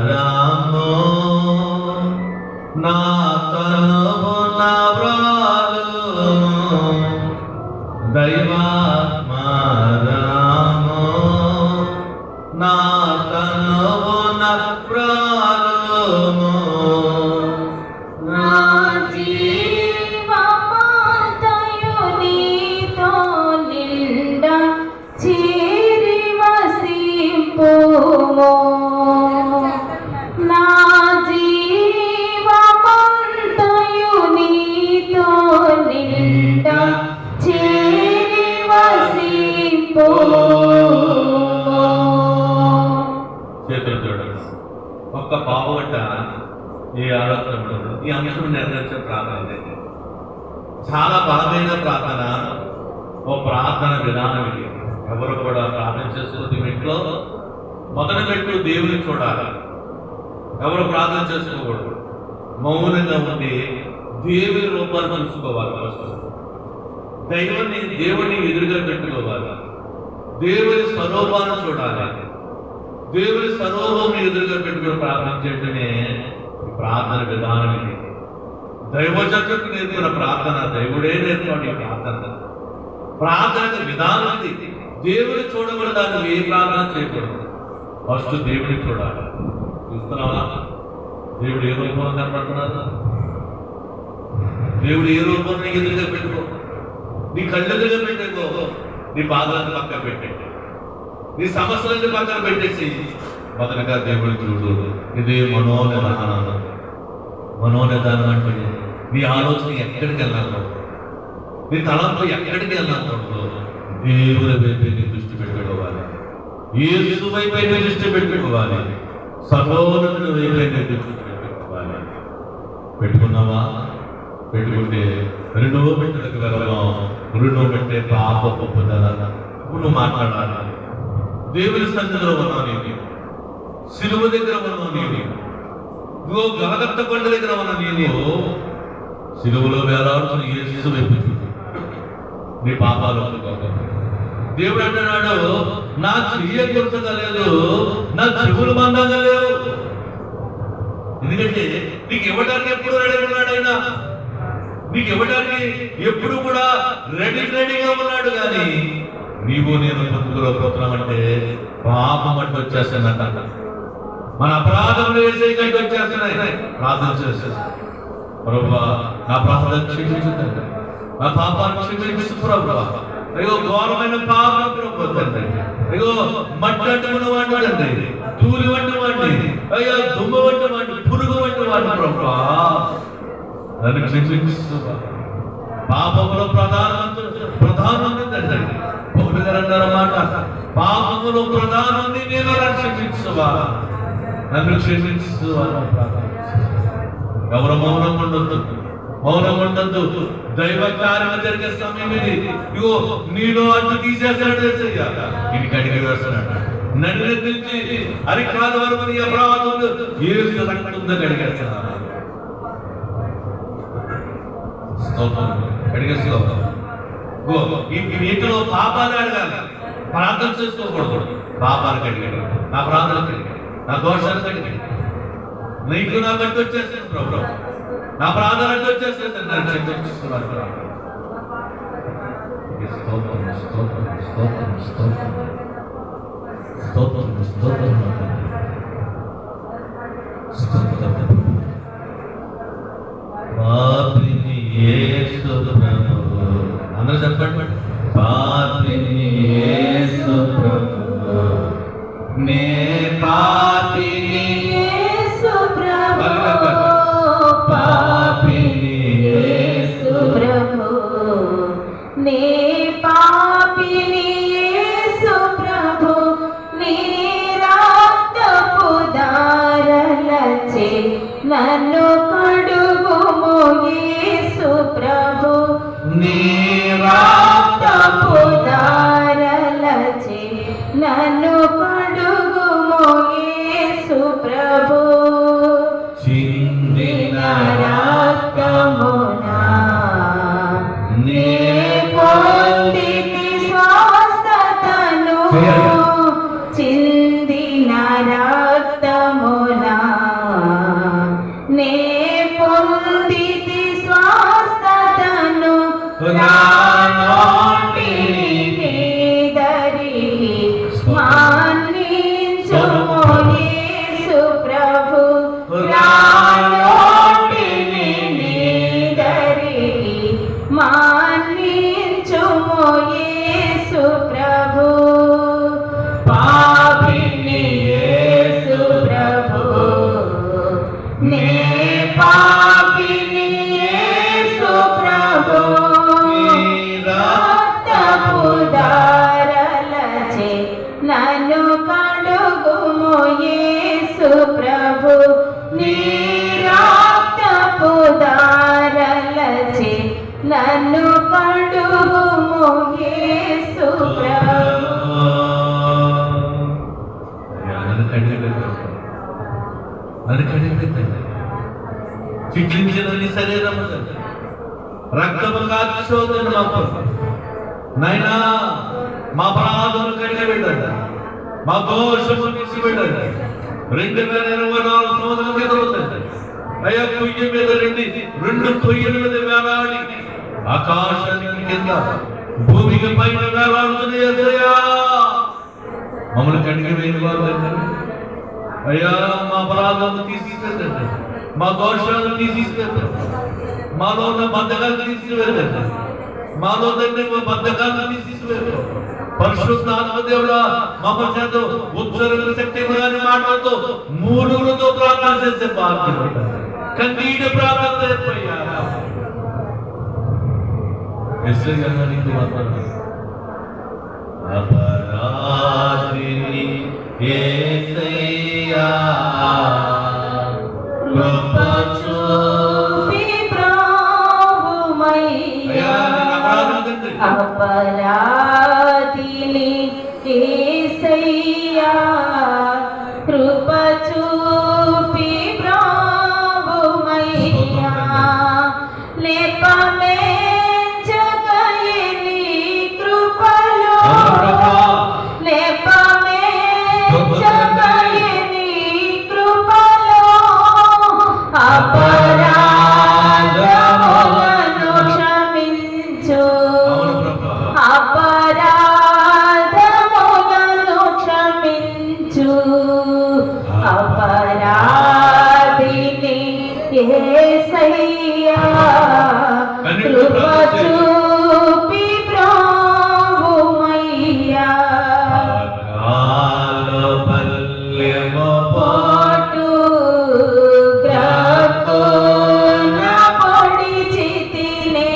రామో నా తనువు నవ్రాలును దైవాత్మా రామో నా తనువు నవ్రాలును చేతులు చూడండి. ఒక్క పావుగంట ఈ ఆలోచన ఉండదు. ఈ అంశం నెరవేర్చే ప్రార్థన చాలా బలమైన ప్రార్థన. ఓ ప్రార్థన విధానం ఇది. ఎవరు కూడా ప్రార్థన చేసుకుంటే ఇంట్లో మొదటి పెట్టు దేవుని చూడాలి. ఎవరు ప్రార్థన చేసుకోకూడదు. మౌనంగా ఉండి దేవుని రూపాన్ని చూసుకోవాలి. దేవుని ఎదురుగా పెట్టుకోవాలి. దేవుని స్వరూపాన్ని చూడాలి. దేవుని స్వరూపం ఎదురుగా పెట్టుకుని ప్రార్థన చేయటమే ప్రార్థన విధానం ఇది. దైవజనులకు నేర్పిన ప్రార్థన దేవుడే నేర్పాడు. ఈ ప్రార్థన విధానం ఇది. దేవుని చూడకూడదు. ఏ ప్రార్థన చేయకూడదు. ఫస్ట్ దేవుడిని చూడాలి. చూస్తున్నావా? దేవుడు ఏ రూపంలో కనపడుతున్నారు? దేవుడు ఏ రూపంలో ఎదురుగా పెట్టుకో. నీ కళ్ళెదురుగా పెట్టుకో. నీ బాధలను పక్కన పెట్టండి. నీ సమస్యలను పక్కన పెట్టేసి మొదటగా దేవుడు చూడు. ఇదే మనోనిదానం. మనోనిదానం అంటే నీ ఆలోచన ఎక్కడికి వెళ్ళాలో, నీ తలంపు ఎక్కడికి వెళ్ళాలో దేవుని వైపు నీ దృష్టి పెట్టుకోవాలి. యేసు వైపు నీ దృష్టి పెట్టుకోవాలి. సర్వోన్నతుని వైపు నీ దృష్టి పెట్టుకోవాలి. పెట్టుకున్నావా? పెట్టుకుంటే రెండో పెట్టడానికి వెళ్ళడం. రెండో పెట్టే పాప పొందాల. నువ్వు మాట్లాడాలి. దేవుని సన్నిధిలో ఉన్నావు. నేను సిలువ దగ్గర ఉన్నావు. నేను ఇదిగో గలగత్త కొండ దగ్గర ఉన్నా. నేను సిలువలో వేలాడుతున్న యేసు వైపు చూడు. నీ పాపాలు దేవుడు అంటున్నాడు, నా చెయ్య గుర్తుగా లేదు, నా చెవులు మందంగా లేవు. ఎందుకంటే నీకు ఇవ్వడానికి ఎప్పుడు రెడీ ఉన్నాడు. ఆయన నీకు ఇవ్వడానికి ఎప్పుడు కూడా రెడీగా ఉన్నాడు. కానీ నీవు నేను బతుకులో పోతున్నామంటే పాపం అంటే వచ్చేస్తానంట. మన అపరాధంలో వేసే కంటే వచ్చేస్తున్నాయి. ప్రార్థన చేసేది, ప్రభువా నా ప్రార్థన క్షమించండి, నా పాపాన్ని క్షమించు ప్రభువా. అయ్యో ఘోరమైన పాపం ప్రభు తండ్రి. అయ్యో మట్టి అంటుకున్న వాడిని, తూలి వంటి వాడిని, అయ్యో దుమ్మ వంటి వాడిని, పురుగు వంటి వాడిని ప్రభువా నన్ను క్షమించు. పాపములో ప్రధానమంది తండ్రి. పౌలు గారు అన్నారన్నమాట, పాపములో ప్రధానాన్ని నేను రక్షించువా, నన్ను క్షమించు. ఎవరు మౌనం ఉండొద్దు. మౌనం ఉండద్దు. దైవ కార్యం జరిగే సమయం ఇది. ఇగో నీలో అడ్డు తీసేస్తాడు. ఇంటికి అడిగి వేస్తున్నాడు. నడిని తెచ్చి అరికాల వరకు నీ అపరాధములు యేసు రక్తంతో కడిగేస్తున్నాడు. కడిగేసుకో. ఈ నీటిలో పాపాలు అడగాలి. ప్రార్థన చేసుకోకూడదు. పాపాలు కడిగాడు. నా ప్రార్థన కడిగాడు. నా దోషాలు కడిగాడు. నీకు నా బట్టి వచ్చేస్తాను ప్రభు. నా ప్రార్థన అంటే వచ్చేస్తుంది. అందరూ చెప్పండి. పాపిని యేసు ప్రభు, నే పాపిని యేసు ప్రభు, పాపిని యేసు ప్రభు, నే పాపిని యేసు ప్రభు, నీ రక్తపు దారలచే నన్ను కడుగుము యేసు ప్రభు, నీ రక్తపు దారలచే నన్ను కడుగుము యేసు ప్రభు, చిందిన రక్తమున నే పొందితి స్వస్థతను, చిందిన రక్తమున యేసు ప్రభు నీ రక్తపు దారలచే నన్ను కడుగుము యేసు ప్రభు. చిట్లించిన నీ శరీరము రక్తము కాక్షోదను నైనా మా అపరాధములు కడిగిపెట్టండి, మా దోషము తీసిపెట్టండి. 2024 సంవత్సరం మీద అవుతుంది అయ్యా. పొయ్యి మీద 2 పొయ్యిల మీద వేలాడి ఆకాశానికి కింద భూమికి పైన వేలాడుతున్నాయ్యా. మమ్మల్ని కడిగి వేయని వారు అయ్యా. మా అపరాధాలను తీసిపెట్టండి, మా దోషాలను తీసిపెట్టండి, మాలో ఉన్న బద్ధకాలను తీసివేయండి, మాలో బద్ధకాలను తీసివేయండి. పరిశుద్ధ ఆత్మదేవుడా మమ్మ చేత ఉచ్చరణ శక్తి మాటలతో మూడులతో ప్రార్థన చేసే బాధ్యత కన్నీటి ప్రార్థన చేపయ్యా. అపరాధిని యేసయ్యా కృప చూపి ప్రభువయ్యా. అపరాధిని యేసయ్యా కృప చూపి ప్రభువయ్యా. లేపమేంచగయే నీ కృపలో, లేపమేంచగయే నీ కృపలో అపరాధములను క్షమించు, అపరాధములను క్షమించు. అపరాధిని యేసయ్యా కృప చూపి ప్రభువయ్యా. పోటు గ్రక్కున పొడిచితినే,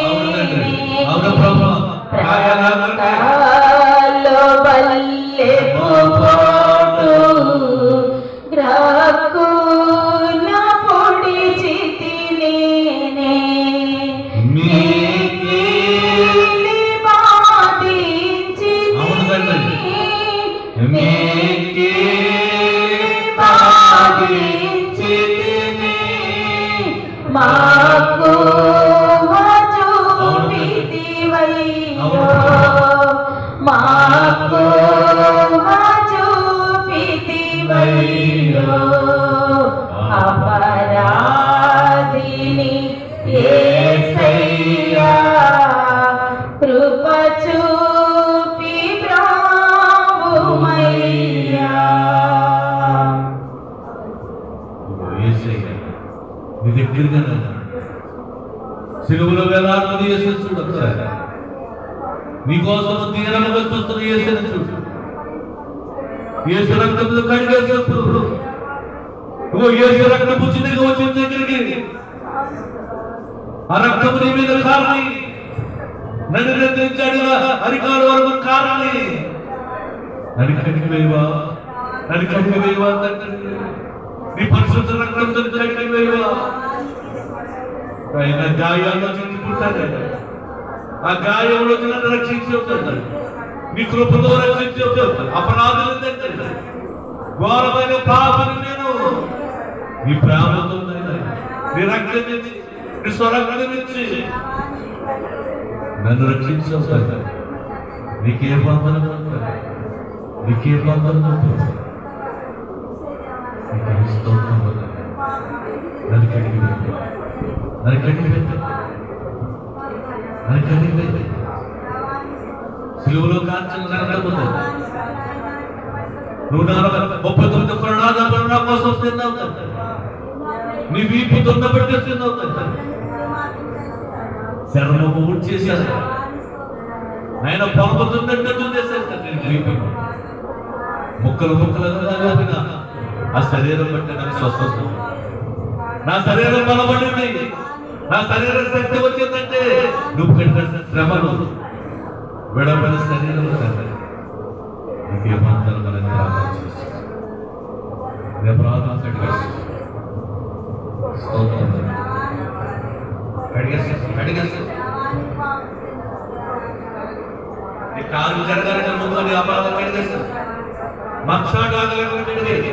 ప్రాణాల్లో బల్లెపు పోటు గ్రక్కున పొడిచితినే. మీకిలి బాధించితిని, బాధించితిని, మాకు చూపితివయ్యో, మాకు చూపితివయ్యో. అపరాధిని యేసయ్యా కృప చూపి ప్రభువయ్యా. నీ దగ్గరగా సిలువలో వేలాడుతుంది యేసు చూడు. ఒకసారి నీకోసం తీరముగా చూస్తున్న యేసుని చూడు. యేసు రక్తంలో కడిగేసినప్పుడు యేసు రక్తం పుచ్చిదిగా వచ్చిన దగ్గరికి ఆ రక్తము నీ మీద కారణి, నన్ను నిద్రించాడు అరికాల వరకు కారణి. నన్ను కడిగి వేయవా, నన్ను కడిగి వేయవా తండ్రి, నీ పరిశుద్ధ రక్తంతో కడిగి వేయవా. ఆయన గాయాల్లో చుట్టుకుంటాడు, ఆ గాయంలో నన్ను రక్షించి అవుతాడు, నీ కృపతో రక్షించి అవుతాడు. అపరాధులు తండ్రి, ఘోరమైన పాపని నేను నీ ప్రేమతో నీ రక్తం నుంచి, నీ స్వరక్తం నుంచి నన్ను రక్షించి అవుతాడు. నీకే బంధనం అవుతాడు, నీకే బంధనం అవుతాడు. నన్ను కడిగి పెట్టు, నన్ను కడిగి పెట్టు, నన్ను కడిగి పెట్టు. సిలువలో కాల్చిన రక్తముతో 139 కొరడాల కోసం తిన్నావు తండ్రి, నీ వీపు తొందబెట్టి తిన్నావు తండ్రి, శరణము ఊడ్చేశారు ఆయన, పొలపతుందంటే చేశారు తండ్రి. వీపు ముక్కలు ముక్కలుగా కలిపిన ఆ శరీరం బట్టి నాకు స్వస్థత, నా శరీరం బలపడింది, నా శరీరం శక్తి వచ్చిందంటే నువ్వు పెట్టిన శ్రమలు విడబడిన శరీరం తండ్రి. నీకే మాత్రం నీ అపరాధం కడిగేసి స్తోత్రం కడిగేసి నీ కాలు జరగాలంటే ముందు నీ అపరాధం కడిగేసి మత్సాడాగలను కడిగేది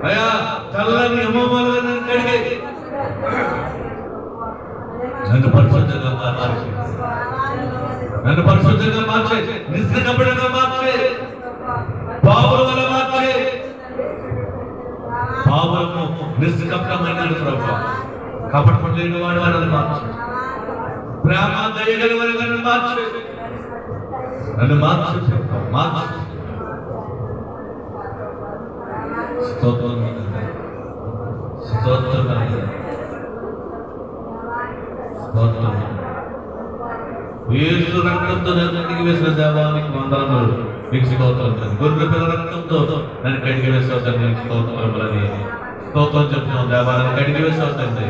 అయ్యా చల్లని అమ్మమ్మలను కడిగేది నన్ను పరిశుద్ధంగా మార్చే నన్ను పరిశుద్ధంగా మార్చే నిస్సకపడంగా మార్చే పావుల వల్ల మార్చే పావులను నిస్సకపడమైన ప్రభు కపటం లేని వాడు వాళ్ళని మార్చే ప్రేమ దయగల వారిని మార్చే నన్ను మార్చే మార్చే స్తోత్రం స్తోత్రం స్తోత్రం యేసు రక్తంతో నన్ను కడిగి వేసిన దేవానికి వందనములు మీకు స్తోత్రం గొర్రె పిల్ల రక్తంతో నన్ను కడిగి వేసవుతాను నీకు స్తోత్రములని స్తోత్రం చెప్తున్నాను దేవాలను కడిగి వేసవుతాను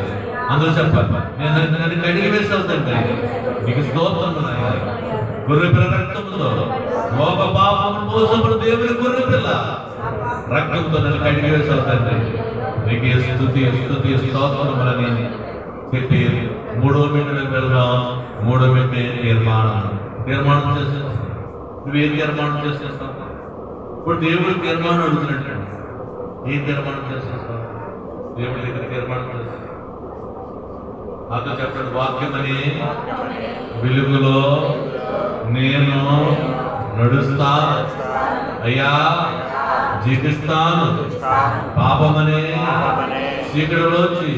అందరూ చెప్పాలి నేను నన్ను కడిగి వేసవుతాను నీకు స్తోత్రం గొర్రె పిల్ల రక్తంతో లోక పాపం మోసముడు దేవుని గొర్రె పిల్ల రక్తంతో నన్ను కడిగి వేసవుతాను నీకు స్తుతి స్తోత్రములని చెప్పి మూడో మెట్టులకు వెళ్దాం. మూడో మెట్టు తీర్మానం చేసేస్తాం. నువ్వేం తీర్మానం చేసేస్తావు? ఇప్పుడు దేవుడు తీర్మానం అడుగుతున్నట్టు ఏం తీర్మానం చేసేస్తావు? దేవుడి దగ్గర తీర్మానం చేస్తావు. నాతో చెప్పండి, వాక్యమని వెలుగులో నేను నడుస్తాను అయ్యా, జీవిస్తాను. పాపమనే చీకటిలోకి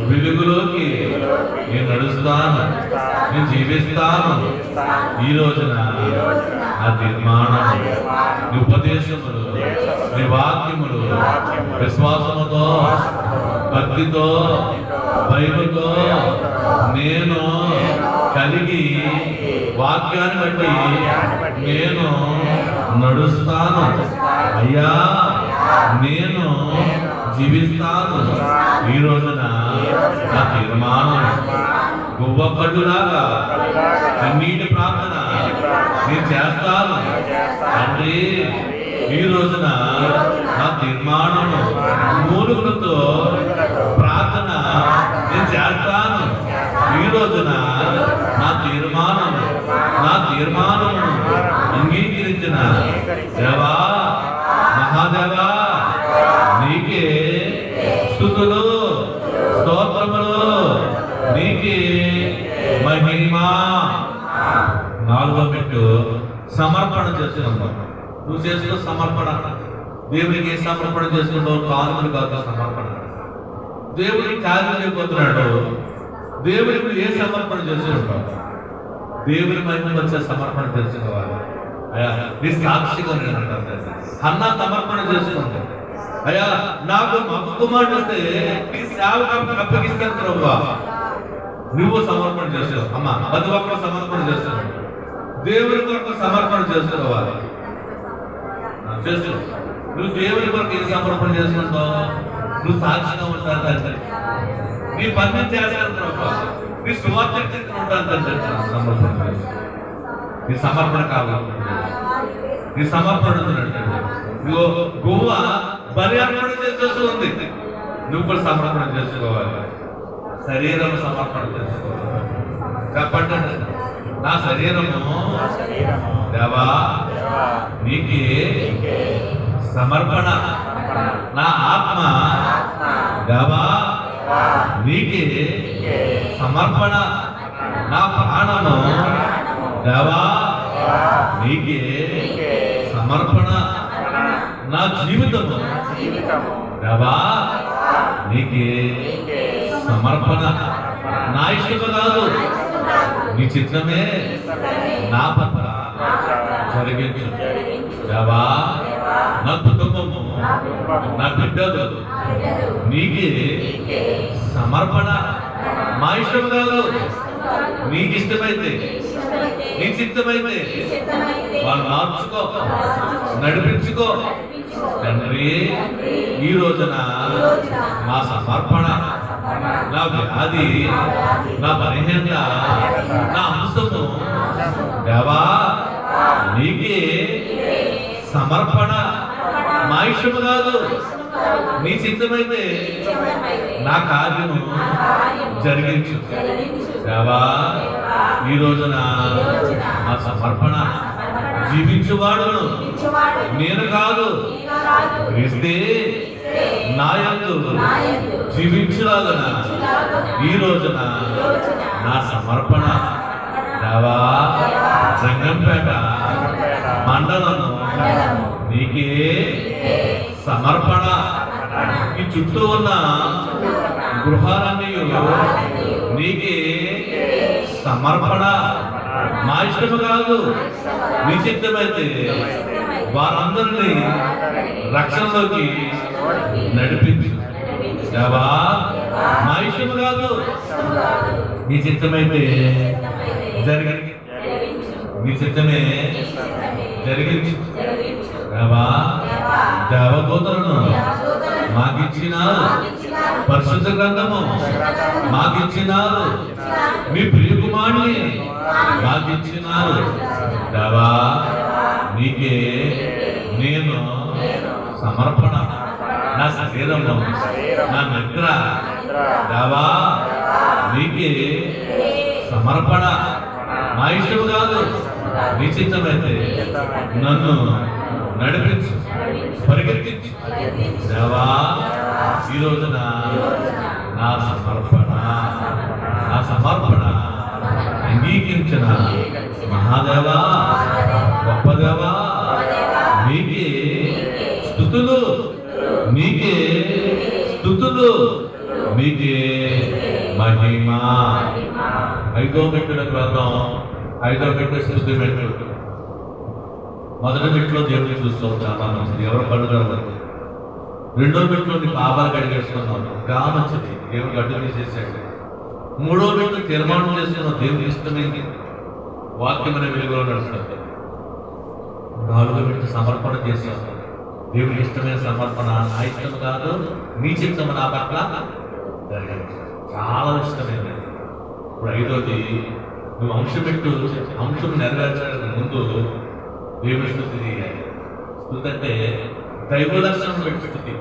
వెలుగులోకి నేను నడుస్తాను, నేను జీవిస్తాను. ఈ రోజున నా తీర్మానం, నీ ఉపదేశములు, నీ వాక్యములు విశ్వాసముతో, భక్తితో, భయముతో నేను కలిగి వాక్యాన్ని బట్టి నేను నడుస్తాను అయ్యా, నేను జీవిస్తాను. ఈ రోజున నా తీర్మానం గువ్వపడ్డులాగా కన్నీటి ప్రార్థన నేను చేస్తాను తండ్రి. ఈ రోజున నా తీర్మానము మూలుగులతో ప్రార్థన నేను చేస్తాను. ఈ రోజున నా తీర్మానము అంగీకరించిన దేవా, మహాదేవా, నీకే స్తుతులు, స్తోత్రములు, నీకే మహిమా. నాలుగో మెట్టు సమర్పణ చేసుకుంటాం. నువ్వు చేసుకున్న సమర్పణ దేవునికి ఏ సమర్పణ చేసుకుంటావు? కానుకలు కాదు సమర్పణ. దేవుడికి కార్యం చేయబోతున్నాడు, దేవుడికి ఏ సమర్పణ చేసుకుంటావు? దేవుని మహిమ వచ్చే సమర్పణ తెలుసుకోవాలి. అయ్యా, నీ సాక్షిగా నేను అంటాను. అన్నా సమర్పణ చేసుకుంటా అయ్యా, నాకు మగ కుమారుడు వస్తే నీ సేవకు అప్పగిస్తాను ప్రభువా. నువ్వు సమర్పణ చేసావు అమ్మా, ప్రతి ఒక్కరు సమర్పణ చేస్తావు. దేవుని కొరకు సమర్పణ చేసుకోవాలి. చేస్తావు. నువ్వు దేవుని కొరకు ఏం సమర్పణ చేసుకుంటావు? నువ్వు సాక్షిగా ఉంటాను, నీ పని చేస్తాను ప్రభువా, నీ సువార్త ఉంటాను. సమర్పణ, నీ సమర్పణ కావాలి. నీ సమర్పణ గువ్వ బలి అర్పణ చేస్తూ ఉంది, నువ్వు కూడా సమర్పణ చేసుకోవాలి. శరీరం సమర్పణ చేసుకోవాలి. చెప్పండి, నా శరీరము దేవా నీకే సమర్పణ, నా ఆత్మ దేవా నీకే సమర్పణ, నా ప్రాణము దేవా నీకే సమర్పణ, నా జీవితము దేవా నీకే సమర్పణ. నా ఇష్టము కాదు, నీ చిత్తమే నా పట్ల జరిగించు దేవా. నా కుటుంబము, నా బిడ్డలు నీకే సమర్పణ. మా ఇష్టం కాదు, నీకు ఇష్టమైతే, నీ చిత్తమైతే వాళ్ళు మార్చుకో, నడిపించుకో తండ్రి. ఈ రోజున నా సమర్పణ, నా వ్యాధి, నా బలహీనత, నా అంశము దేవా నీకే సమర్పణ. మా మా ఇష్టము కాదు నీ చిత్తమైతే నా కార్యము జరిగించు. దేవా ఈ రోజున నా సమర్పణ జీవించువాడును నేను కాదు, క్రీస్తే నా యందు జీవించులాగన ఈ రోజున నా సమర్పణ దేవా జంగంపేట మండలము నీకే సమర్పణ. ఈ చుట్టూ ఉన్న గృహాలన్నీ నీకే సమర్పణ. మా ఇష్టము కాదు నీ చిత్తమైతే వారందరినీ రక్షణలోకి నడిపించు. దేవా మా ఇష్టము కాదు నీ చిత్తమైతే జరిగింది, నీ చిత్తమే జరిగించు. దేవా దేవదూతలను మాకిచ్చినారు, పరిశుద్ధ గ్రంథము మాకిచ్చినారు, మీ ప్రియకుమారుని మాకిచ్చినారు. దేవా నీకే నేను సమర్పణ. నా శరీరము నా నిద్ర దేవా నీకే సమర్పణ. మా ఇష్టం కాదు నీ చిత్తమైతే నన్ను నడిపించు, పరిగెత్తించు. దేవా ఈ రోజున నా సమర్పణ అంగీకరించిన మహాదేవా గొప్పదేవా నీకే స్తుతులు, నీకే స్తుతులు, నీకే మహిమ. 5వ మెట్టుల గ్రంథం 5వ మెట్టు స్తుతి మెట్టు. మొదటి మెట్టులో దేవుడిని చూస్తాం, చాలా మంచిది, ఎవరు కడుగుతారు. 2వ మెట్టులో నీ పాపాలు కడిగేస్తున్నాం, ఇంకా మంచిది, దేవుడు గడ్డు తీసేసాడు. 3వ మెట్టు తీర్మానం చేస్తున్నాం, దేవుడికి ఇష్టమైంది, వాక్యం అనే వెలుగులో నడుస్తుంది. 4వ మెట్టు సమర్పణ చేస్తాం, దేవుడికి ఇష్టమైన సమర్పణ. నా ఇష్టం కాదు నీ చిత్తము నా పట్ల జరిగింది, చాలా ఇష్టమైనది. ఇప్పుడు 5వది నువ్వు అంశం నెరవేర్చడానికి ముందు దేవుని స్తుతి చేయాలి. స్తుతి అంటే దైవ దర్శనం పెట్టి స్తుతి,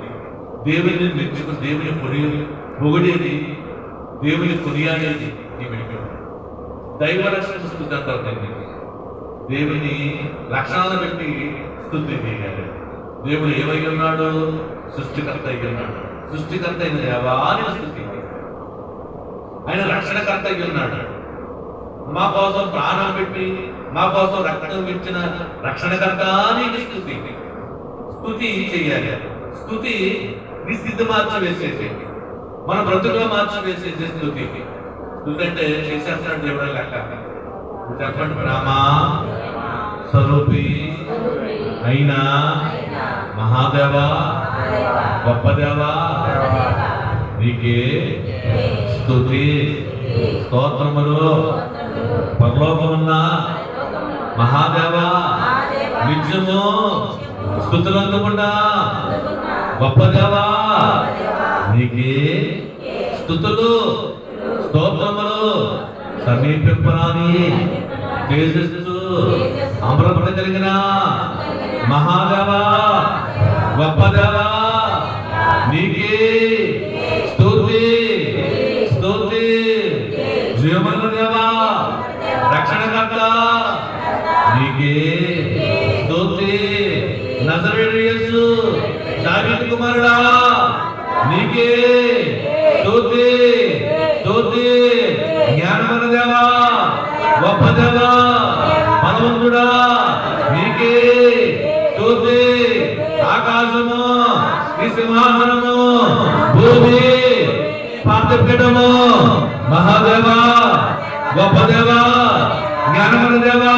దేవుని మెచ్చుకుని దేవుని పొగిడేది, దేవుని కొనియాడేది ఈ మెట్టు. దైవ రక్షణ స్తుతి అంటారు దాన్ని. దేవుని లక్షణాలను పెట్టి స్తుతి చేయాలి. దేవుడు ఏమై ఉన్నాడు? సృష్టికర్త అయి ఉన్నాడు. సృష్టికర్త అయిన దేవాని స్తుతి. ఆయన రక్షణకర్త అయి ఉన్నాడు. మా కోసం ప్రాణం పెట్టి మా కోసం రక్తం ఇచ్చిన రక్షణకర్త నీకు స్తుతి. స్తుతి చేయాలి. స్తుతి నీ స్థితి మార్చివేసేది, మన బ్రతుకులో మార్చివేసేది స్తుతి. స్తుతి అంటే చేసేస్తున్నాడు దేవుడు లెక్క. చెప్పండి, రామా స్వరూపి అయినా మహాదేవా గొప్పదేవా నీకే స్తుతి స్తోత్రములు. పరలోకమున్న మహాదేవా నిత్యము స్తుతులందుకుండా గొప్పదేవా నీకే స్తుతులు స్తోత్రములు. సమీపింపరాని తేజస్సు అమరపడ కలిగిన మహాదేవా గొప్పదేవా నీకే స్తుతి స్తుతి. జీవన దేవా రక్షణకర్త నీకే స్తుతి. నజరేయుడు యేసు దావీదు కుమారుడా నీకే స్తుతి స్తుతి. జ్ఞానమైన దేవా గొప్పదేవా బలవంతుడా నీకే స్తుతి. ఆకాశము నీ సింహాసనము, భూమి పాతపీఠము, మహాదేవా గొప్పదేవా జ్ఞానమైన దేవా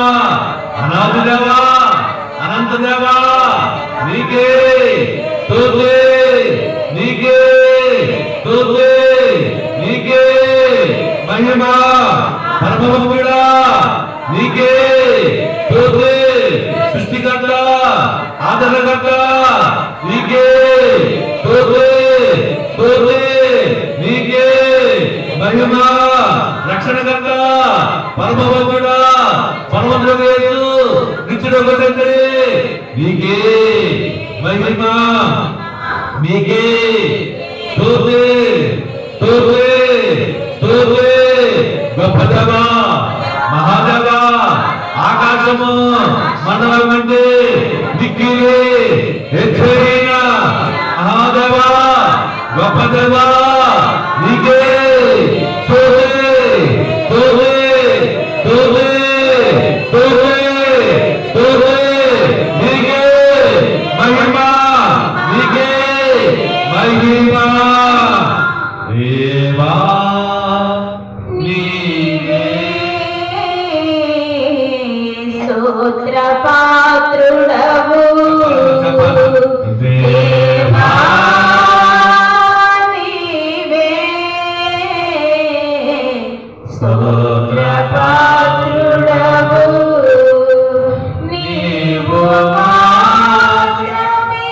అనాది దేవా అనంత దేవా నీకే స్తుతి నీకే స్తుతి నీకే మహిమ. పరమభక్తుడా నీకే స్తుతి. సృష్టికర్త ఆదరణకర్త నీకే స్తుతి స్తుతి నీకే మహిమ. రక్షణకర్త పరమభక్తుడా పరమద్రవ్యేసు నిత్యుడు నీకే మహిమ నీకే స్తుతి స్తుతి స్తుతి. గొప్ప దేవా, మహాదేవా, ఆకాశము మండలం అంటే దిక్కిలే హెచ్చరిన మహాదేవా, గొప్ప దేవా, నీకే స్తుతి స్తుతి స్తుతి స్తుతి స్తుతి. నీకే మహిమ, నీకే మహిమ. దేవా నీకే స్తోత్ర పాత్రుడవు దేవా నీవే. స్తోత్ర పాత్రుడవు నీవు మాత్రమే.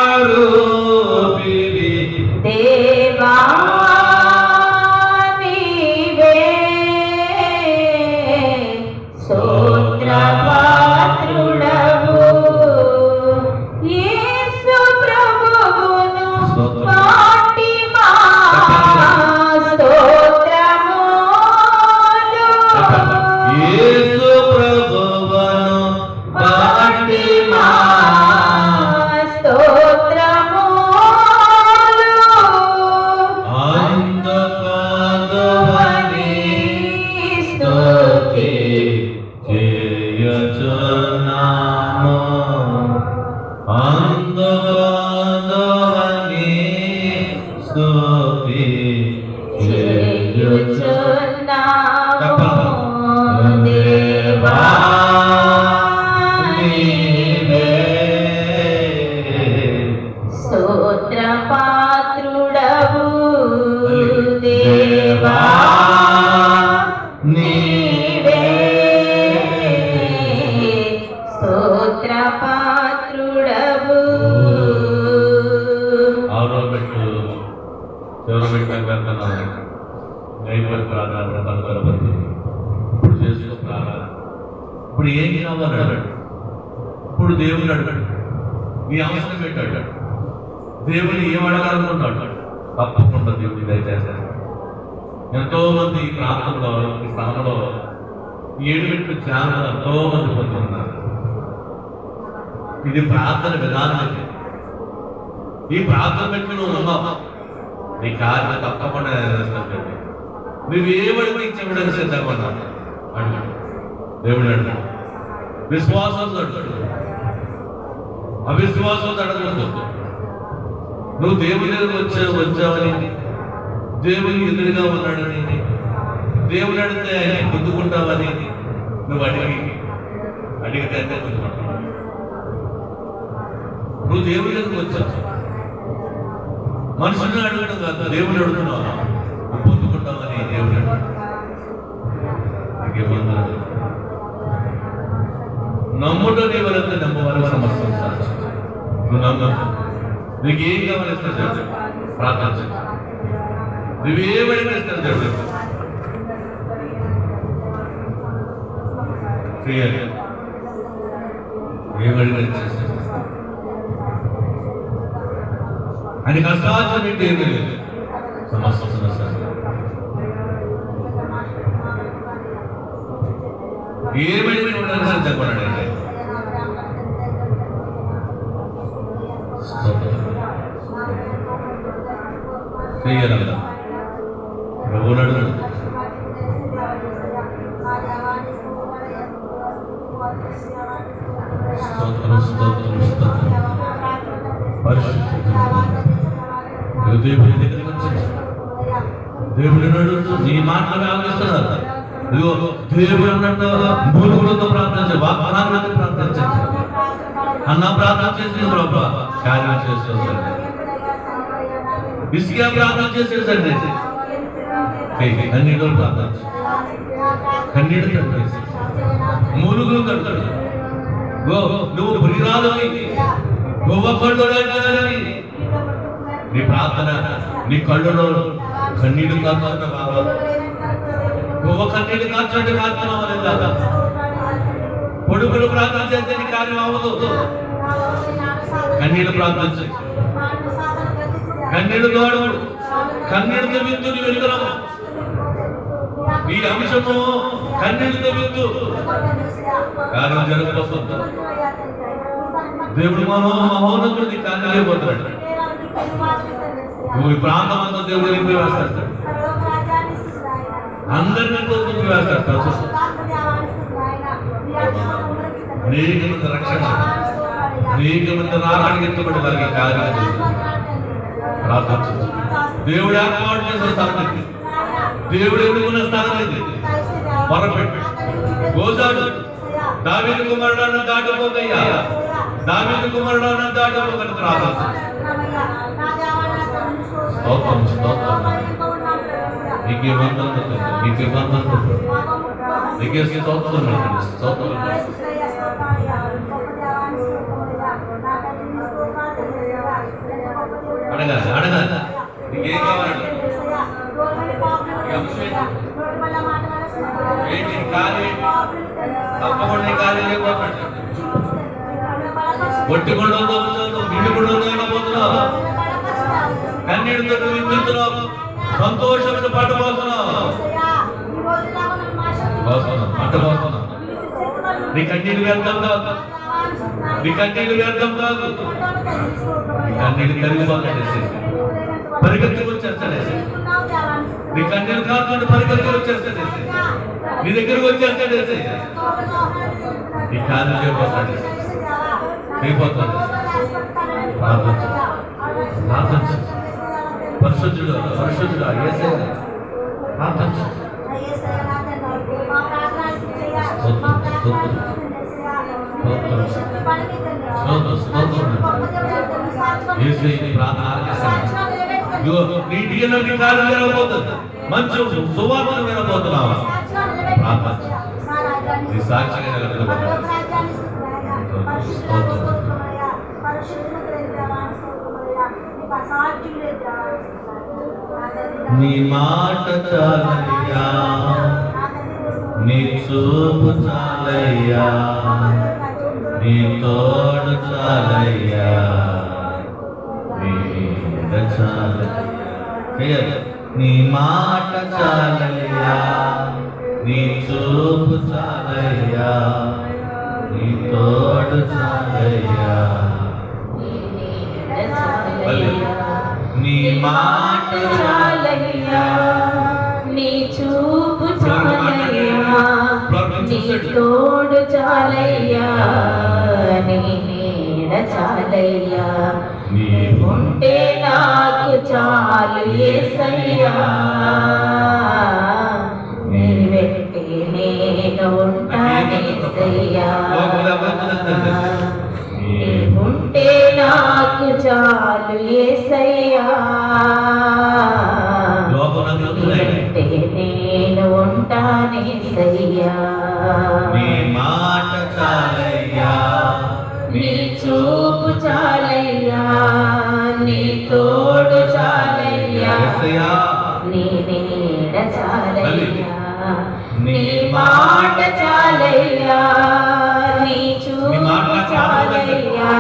మహిమరూపివి దేవా నీవే. స్తోత్ర పాత్రుడవు యేసు ప్రభువును పాటి మా స్తోత్రములు. యేసు ప్రభువును పాటి మా స్తోత్రములు. అందకాదవని స్తుతి చేయచున్నాము. అందకాదవని స్తుతి చేయుచున్నాము దేవా నీవే. స్తోత్ర పాత్రుడవు దేవా నీవే. స్తోత్ర పాత్రుడవు. ఆరో పెట్టు చివరి పెట్టాక వెళ్తున్నాను. అయిపోయిన ప్రార్థన కనబడబోతుంది. ఇప్పుడు చేసుకో ప్రార్థన. ఇప్పుడు ఏం కావాలి అన్నాడు. ఇప్పుడు దేవుడు అడిగాడు, నీ అవసరం పెట్టాడు. దేవుని ఏం అడగాలనుకున్నాడు. తప్పకుండా దేవుడి దయచేస్తాడు. ఎంతో మంది ఈ ప్రాంతంలో ఈ స్థానంలో 7 మెట్లు ధ్యానాలు ఎంతో మంది పొందుతున్నారు. ఇది ప్రార్థన విధానం. ఈ ప్రార్థన పెట్టి నువ్వు ఉన్నావు, నీ కార్యం తప్పకుండా నెరవేరుస్తాడు. నువ్వేమడికి ఇచ్చబడని సిద్ధంగా ఉన్నావు. అడుగు, దేవుడు అడుగుతాడు. విశ్వాసంతో అడుగుతాడు, అవిశ్వాసంతో అడగదు. నువ్వు దేవుని దగ్గర వచ్చావని, దేవుని ఎదురుగా ఉన్నాడని, దేవుడు అడిగితే ఆయన గుద్దుకుంటావని నువ్వు అడిగితే అంటే గుద్దుకుంటావు. నువ్వు దేవుని దగ్గరకు వచ్చావు, మనుషులను అడగడం కాదు, దేవుడు అడుగుతున్నావు. నువ్వు పొందుకుంటావని దేవుడు అడుగుతాడు. ఇంకేమన్నాడు? నమ్ముట నీ వరకు నమ్మవారి సమస్య. నువ్వు నమ్ము, నీకు ఏం కావాలిస్తాను చెప్పు, ప్రార్థన చెప్పు. నువ్వేమైనా ఇస్తాను చెప్పు. ఏమడిగా చేస్తాను. అని అసాధ్యం ఏంటి? ఏమీ లేదు. సమస్య ఏమైనా ఉండాలని చెప్పన్నాడు. అంటే చెయ్యాలన్నా ప్రభువుని అడుగు. స్తోత్రం స్తోత్రం స్తోత్రం. దేవుడి దగ్గరికి వచ్చి దేవుడు నీ మాటలు ఆలోచిస్తున్నారు. ఇదిగో దేవుడు అన్నట్టు మూలుగులతో ప్రార్థించే, వాగ్దానాలతో ప్రార్థించండి. అన్న ప్రార్థన చేసింది ప్రభు, కార్యం చేసేసండి. ఇసుక ప్రార్థన చేసేసండి. కన్నీళ్ళు ప్రార్థన, కన్నీళ్ళు కట్టేసి మూలుగులు కడతాడు. నువ్వు ప్రియురాలని, నీ ప్రార్థన, నీ కళ్ళలో కన్నీళ్ళు కాకుండా కావాలి. కన్నీళ్ళు కాల్చండి, కాల్చడం లేదా? పొడుగులు ప్రార్థన చేస్తే నీ కార్యం అవ్వదు. కన్నీళ్ళు ప్రార్థించు, కన్నీళ్ళు తోడు, కన్నీళ్ళతో విద్దు నీ వెలుగురము. ఈ అంశము కన్నీళ్ళతో విద్దు కార్యం జరగబోతుంది. దేవుడు మహోన్నతుడి కార్యాలే పోతున్నాడు. నువ్వు ఈ ప్రాంతం అంతా దేవుడు నింపి వేస్తాడు, అందరినీ నింపి వేస్తాడు. అనేకమంది రక్షణ, అనేకమంది నారాయణ ఎత్తుబడి కలిగే కార్యం ప్రార్థించు. దేవుడు ఏర్పాటు చేసిన స్థానం ఇది, దేవుడు ఎన్నుకున్న స్థానం ఇది. మొరపెట్టు, గోజాడు, దావీదు కుమారుడన్న దాటపోకయ్యా, దావీదు కుమారుడన్న దాటపోకని ప్రార్థించు. స్తోత్రం, స్తోత్రం. నీకే వందనములు, నీకే వందనములు, నీకే స్తోత్రం, స్తోత్రం. అడగాలి, అడగాలి, నీకేం కావాలండి? ఏంటి కార్యం? తప్పకుండా కార్యం లేకపోతే ఒట్టి కొండలతో వచ్చావు, నిండి కొండలతో పోతున్నావు, కన్నీటితో వింటున్నావు, సంతోషంతో పంట పోతున్నావు, పంట పోతున్నావు. నీ కన్నీళ్ళు వ్యర్థం కాదు, నీ కన్నీళ్ళు వ్యర్థం కాదు. నీ కన్నీళ్ళు కరిగిపోతాడు, పరిగెత్తుకు వచ్చేస్తాడు. నీ కన్నీళ్ళు కాకుండా పరిగెత్తుకు వచ్చేస్తాడు, నీ దగ్గరకు వచ్చేస్తాడు. నీ కార్యం చేయబోతాడు, అయిపోతాడు. ప్రార్థించు, ప్రార్థించు. పరిశుద్ధుడు, పరిశుద్ధుడు యేసయ్య, ప్రార్థించు. మంచి సువార్తను వినబోతున్నావా? నీ సాక్షిగా నీ మాట చాలయ్యా, నీ చూపు చాలయ్యా, నీ తోడు చాలయ్యా, నీ నీడ చాలయ్యా. నీ మాట చాలయ్యా, నీ చూపు చాలయ్యా, నీ తోడు చాలయ్యా, నీ మాట చాలయ్యా, నీ చూపు చాలయ్యా, నీ తోడు చాలయ్యా, నీ నీడ చాలయ్యా. ఉంటే నాకు చాలు యేసయ్యా, నీ వెంటే నేను ఉంటానేసయ్యా. ఉంటే నాకు చాలు యేసయ్యా, వెంటే నేను ఉంటానేసయ్యా. నీ మాట చాలయ్యా, నీ చూపు చాలయ్యా, నీ తోడు చాలయ్యా, నీ నీడ చాలయ్యా. నీ మాట చాలయ్యా, నీ చూపు చాలయ్యా,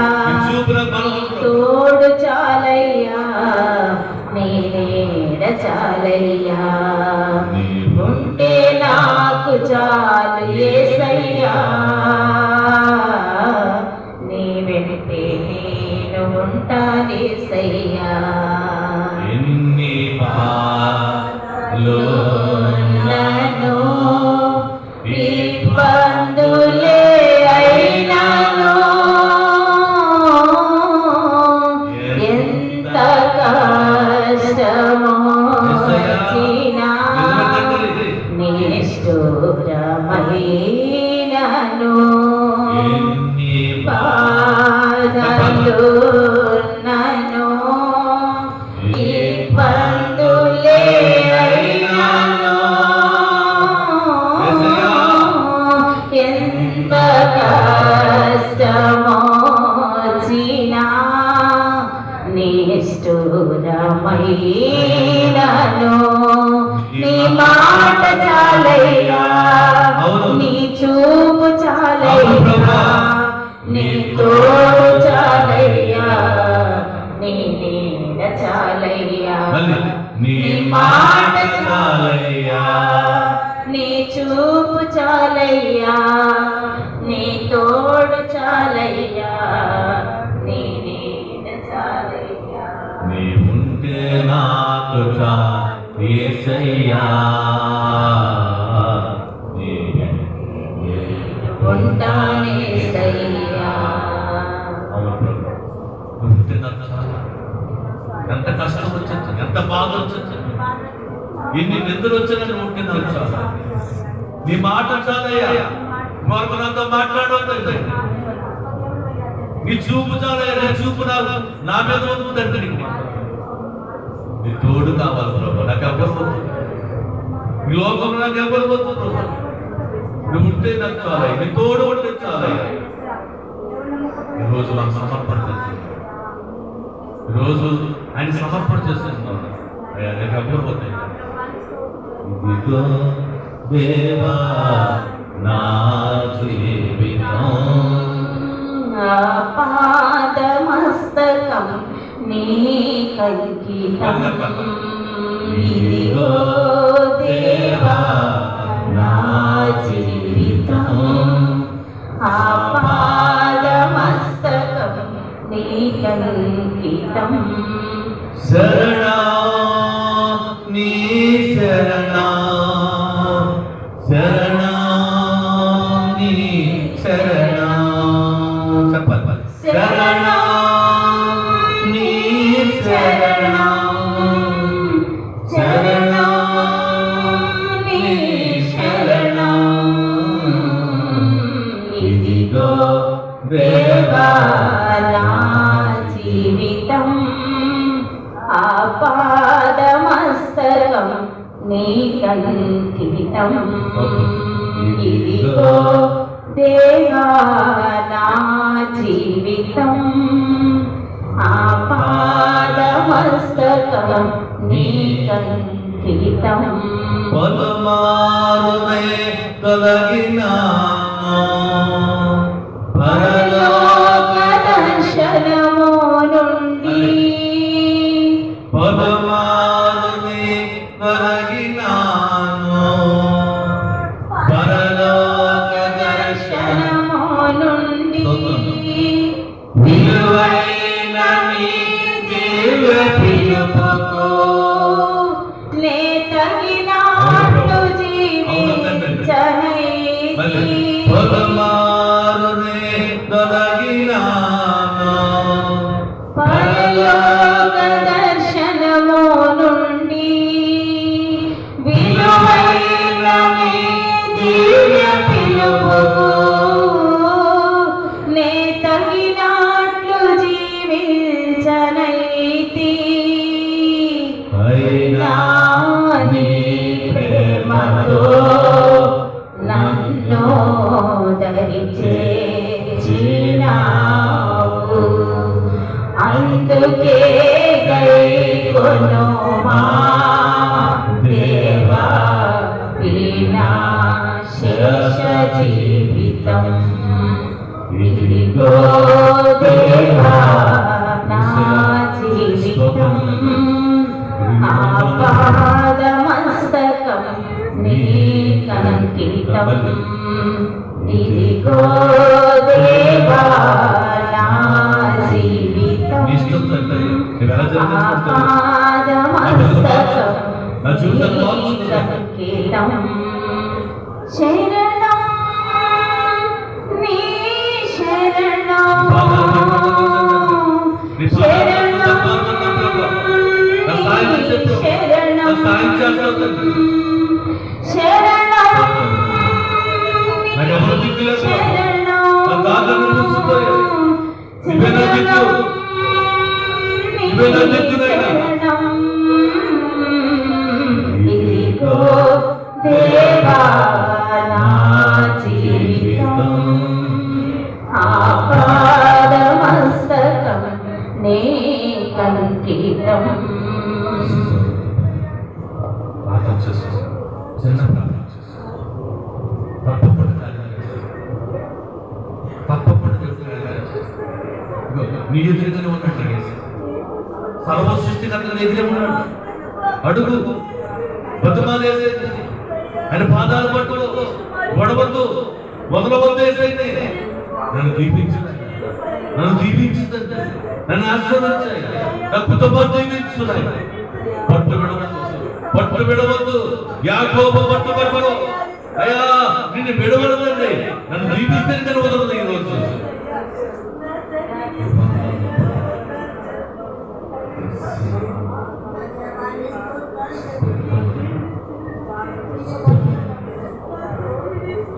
నీ తోడు చాలయ్యా, నీ నీడ చాలయ్యా. ఉంటే నాకు చాలు యేసయ్యా, నీ వెంటే నేను ఉంటానేసయ్యా. ఎన్ని పాలు నన్ను ఇబ్బందులే అయినాను, ఎంత కష్టమో వచ్చినా నిష్ఠురమైనను, బాధలు నన్ను ఇబ్బందులే అయినాను, ఎంత కష్టమో వచ్చినా నిష్ఠురమైనను. నీ మాట చాలయ్యా, నీ చూపు చాలయ్యా, నీ తోడు చాలయ్యా, నీ ఉంటే నాకు చాలు యేసయ్యా. ఉంటానేసయ్యా. అవును ప్రభు, నువ్వు ఉంటే నాకు చాలు. ఎంత కష్టం వచ్చింది, ఎంత బాధ వచ్చింది, ఎన్ని నిద్ర వచ్చినా నువ్వు ఉంటే నాకు చాలు. నీ మాట చాలయ్యా. మరొక నాతో మాట్లాడవద్దు. నీ చూపు చాలయ్యా. నీ చూపు నా మీద ఉంటుందంటే నీ తోడు కావాలి ప్రభు. నాకు ఎవరు వద్దు, ఈ లోకంలో నాకు ఎవరు వద్దు ప్రభు. నువ్వు ఉంటే నాకు చాలయ్యా. నీ తోడు ఉంటే చాలయ్యా. ఈరోజు నాకు సమర్పణ చేస్తున్నాను. ఈరోజు ఆయన సమర్పణ చేస్తున్నాను అయ్యా. నాకు ఎవరు వద్దు. ఇదిగో దేవా నా జీవితం, పాదమస్తకం నీకంకితం. ఇదిగో దేవా నా జీవితం, పాదమస్తకం నీకంకితం. శరణా నీ శరణా, శరణా నీ శరణా. చెప్పాలి. శరణా నీ శరణా, శరణా నీ శరణా. ఇదిగో దేవా నా జీవితం, ఆపాదమస్తకం నీకంకితం. ఇదిగో దేవా నా జీవితం, ఆపాదమస్తకం నీకంకితం. పలుమారునే తొలగిన పరలోక దర్శనము నుండి, పలుమారునే తొలగినాను, పరలోక దర్శనము నుండి విలువైన నీ దివ్య పిలుపుకు నే తగినట్లు జీవించనైతి. పలుమారునే తొలగినాను, పరలోక దర్శనము నుండి విలువైన నీ దివ్య పిలుపుకు నే తగినట్లు జీవించనైతి. అయినా నీ ప్రేమతో నన్ను దరి చేర్చినావు, అందుకే గైకొనుమా దేవా నా శేష జీవితం. ఇదిగో దేవా నా జీవితం, ఆపాదమస్తకం నీకంకితం. ఇదిగో దేవా నా జీవితం, ఆపాదమస్తకం నీకంకితం. శరణం నీ శరణం, శరణం శరణం, శరణం ఇదిగో దేవా నా జీవితం, ఆపాదమస్తకం నీకంకితం. ప్రార్థన చేస్తాను, చిన్న ప్రార్థన చేస్తాను. తప్పకుండా కార్యాలు చేస్తాను. తప్పకుండా దేవుడు కార్యాలు చేస్తాడు. ఇదిగో నీ ఎదురుగానే ఉన్నట్టు సర్వ సృష్టికర్తల ఎదురే ఉన్నాడు. అడుగు, బతుమాలేసేది ఆయన పాదాలు పట్టుకో, గొడవద్దు, వదలవద్దు. వేసైతే నన్ను దీపించు, నన్ను దీవించుతండి, నన్ను ఆశీర్వదించాయి, నా కుటుంబాన్ని దీవించున్నాయి. పట్టు విడవద్దు, పట్టు విడవద్దు. యాకోబు పట్టు పడవరు. అయ్యా నిన్ను విడవడదండి, నన్ను దీవిస్తే నేను వదలదు ఈరోజు.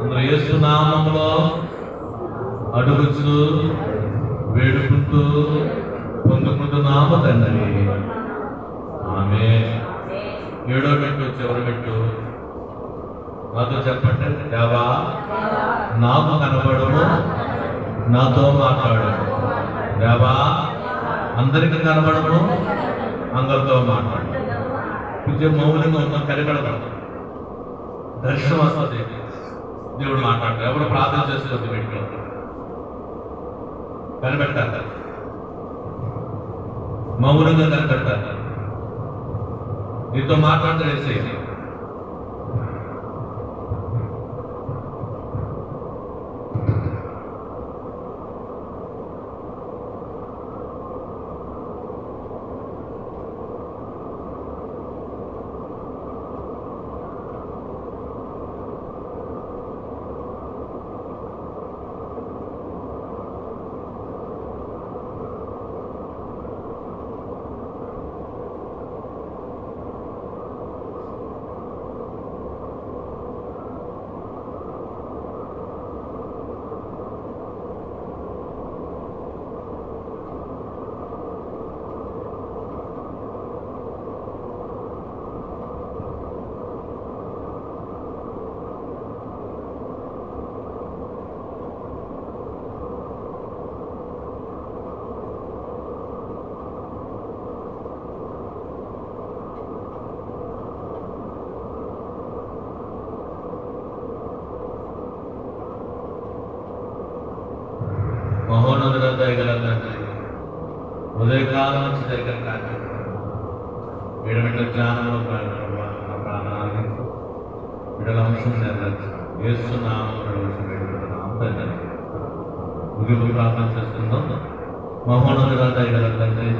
అందరూ యేసు నామములో అడుగుచు వేడుకుంటూ పొందుకుంటున్నాము తండ్రి. ఆమె 7వ పెట్టు, చివరి పెట్టు. నాతో చెప్పండి. దేవా నాకు కనబడము, నాతో మాట్లాడు. దేవా అందరికీ కనబడము, అందరితో మాట్లాడు. కొంచెం మౌనంగా ఉన్నాం, కనబడతాం. దర్శనం వస్తుంది, దేవుడు మాట్లాడతారు. ఎవరు ప్రార్థన చేసుకోవద్దు, వీటిలో కనిపెట్టారు, మౌనంగా కనిపెట్టారు. నీతో మాట్లాడేసి మహోన్నతుడ దయగల తండ్రి, ఉదయకాలం నుంచి జరిగిన కార్యక్రమం విడమిట్ల జ్ఞానంలో ప్రాణాలు విడల అంశం నెరవేర్చు. యేసు నామములో వేడుకుంటున్నాము తండ్రి. ముగింపు ప్రార్థన చేస్తున్నాం. మహోన్నతుడ దయగల తండ్రి,